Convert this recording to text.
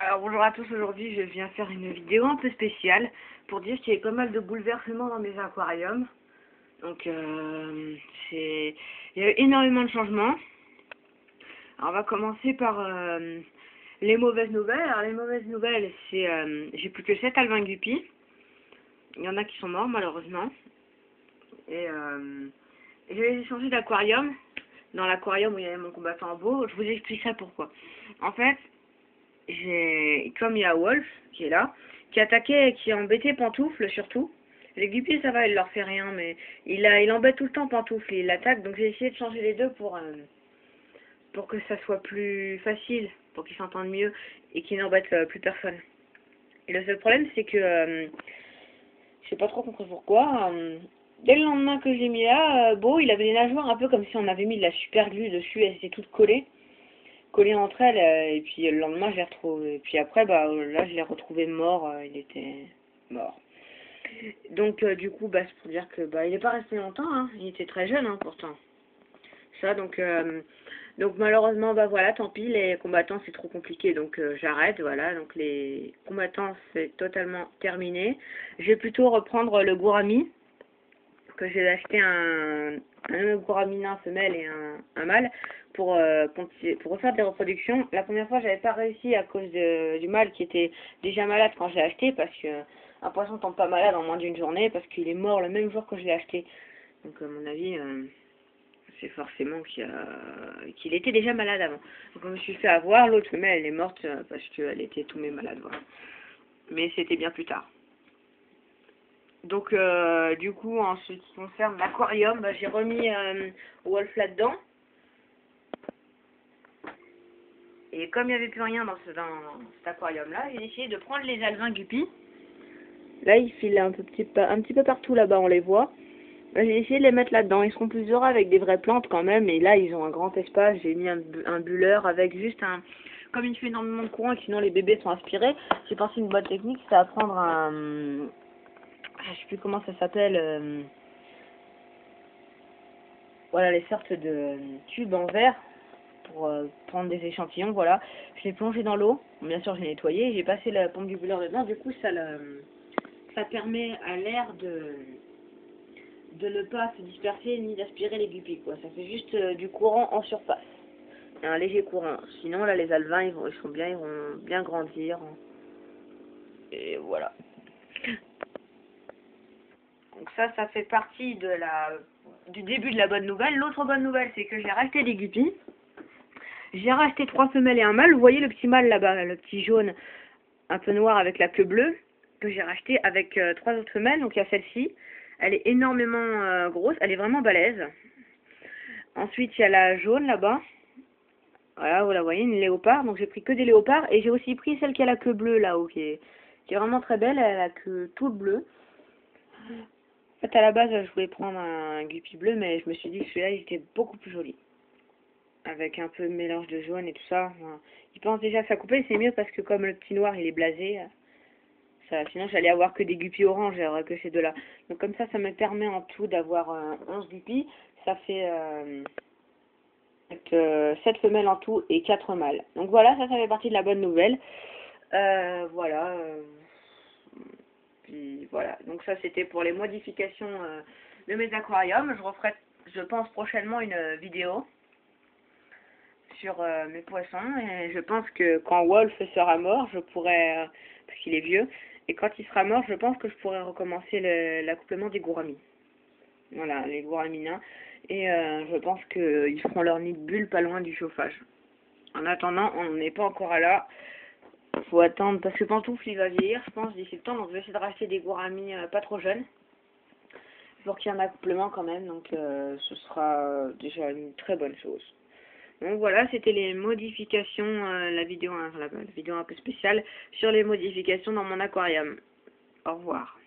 Alors bonjour à tous, aujourd'hui je viens faire une vidéo un peu spéciale pour dire qu'il y a pas mal de bouleversements dans mes aquariums. Donc il y a eu énormément de changements. Alors on va commencer par les mauvaises nouvelles. Alors les mauvaises nouvelles, c'est j'ai plus que 7 alevins guppies. Il y en a qui sont morts malheureusement. Et je les ai changés d'aquarium. Dans l'aquarium où il y avait mon combattant en beau, je vous expliquerai pourquoi. En fait, comme il y a Wolf qui est là, qui attaquait, qui embêtait Pantoufle surtout. Les guppies ça va, il leur fait rien, mais il embête tout le temps Pantoufle, il l'attaque, donc j'ai essayé de changer les deux pour que ça soit plus facile, pour qu'ils s'entendent mieux et qu'ils n'embêtent plus personne. Et le seul problème c'est que je sais pas trop compris pourquoi. Dès le lendemain que j'ai mis là, Beau, il avait des nageoires un peu comme si on avait mis de la super glue dessus, elles étaient toutes collées entre elles, et puis le lendemain je l'ai retrouvé, et puis après bah là je l'ai retrouvé mort, il était mort. Donc du coup bah c'est pour dire que bah il est pas resté longtemps, hein. Il était très jeune hein, pourtant. Ça donc malheureusement bah voilà, tant pis, les combattants c'est trop compliqué, donc j'arrête, voilà, donc les combattants c'est totalement terminé. Je vais plutôt reprendre le gourami, que j'ai acheté un gourami femelle et un mâle pour refaire des reproductions. La première fois j'avais pas réussi à cause du mâle qui était déjà malade quand je l'ai acheté, parce que un poisson tombe pas malade en moins d'une journée parce qu'il est mort le même jour que je l'ai acheté. Donc à mon avis c'est forcément qu'il était déjà malade avant. Donc je me suis fait avoir, l'autre femelle elle est morte parce qu'elle était tombée malade, voilà. Mais c'était bien plus tard. Donc du coup en ce qui concerne l'aquarium, bah, j'ai remis Wolf là-dedans. Et comme il n'y avait plus rien dans cet aquarium-là, j'ai essayé de prendre les alevins guppies. Là, ils filent un petit peu partout là-bas, on les voit. Bah, j'ai essayé de les mettre là-dedans. Ils seront plus heureux avec des vraies plantes quand même. Et là, ils ont un grand espace. J'ai mis un bulleur avec juste un... Comme il fait énormément de courant et que sinon les bébés sont aspirés, j'ai pensé une bonne technique, c'est à prendre un... Je sais plus comment ça s'appelle. Voilà, les sortes de tubes en verre pour prendre des échantillons, voilà. Je l'ai plongé dans l'eau, bien sûr je l'ai nettoyé, j'ai passé la pompe du bulleur dedans, du coup ça permet à l'air de ne pas se disperser ni d'aspirer les guppies, quoi. Ça fait juste du courant en surface, un léger courant. Sinon là les alevins ils sont bien, ils vont bien grandir. Et voilà. Donc ça fait partie du début de la bonne nouvelle. L'autre bonne nouvelle c'est que j'ai racheté des guppies. J'ai racheté 3 femelles et un mâle. Vous voyez le petit mâle là-bas, le petit jaune un peu noir avec la queue bleue, que j'ai racheté avec 3 autres femelles. Donc il y a celle-ci. Elle est énormément grosse, elle est vraiment balèze. Ensuite il y a la jaune là-bas. Voilà, vous la voyez, une léopard. Donc j'ai pris que des léopards. Et j'ai aussi pris celle qui a la queue bleue là-haut, qui est vraiment très belle. Elle a la queue toute bleue. En fait à la base je voulais prendre un guppy bleu, mais je me suis dit que celui-là il était beaucoup plus joli, avec un peu de mélange de jaune et tout ça. Enfin, il pense déjà à sa coupée, c'est mieux parce que comme le petit noir il est blasé, sinon j'allais avoir que des guppies orange, j'aurais que ces deux-là. Donc comme ça me permet en tout d'avoir 11 guppies. Ça fait 7 femelles en tout et 4 mâles. Donc voilà, ça fait partie de la bonne nouvelle. Voilà. Puis voilà, donc ça c'était pour les modifications de mes aquariums. Je referai, je pense, prochainement une vidéo sur mes poissons, et je pense que quand Wolf sera mort, je pourrai, parce qu'il est vieux, et quand il sera mort, je pense que je pourrai recommencer l'accouplement des gouramis. Voilà, les gouramins, et je pense qu'ils feront leur nid de bulle pas loin du chauffage. En attendant, on n'est pas encore à là. Faut attendre, parce que Pantoufle il va vieillir, je pense, d'ici septembre, donc je vais essayer de racheter des gouramis pas trop jeunes, pour qu'il y ait un accouplement quand même, donc ce sera déjà une très bonne chose. Donc voilà, c'était les modifications, la vidéo un peu spéciale sur les modifications dans mon aquarium. Au revoir.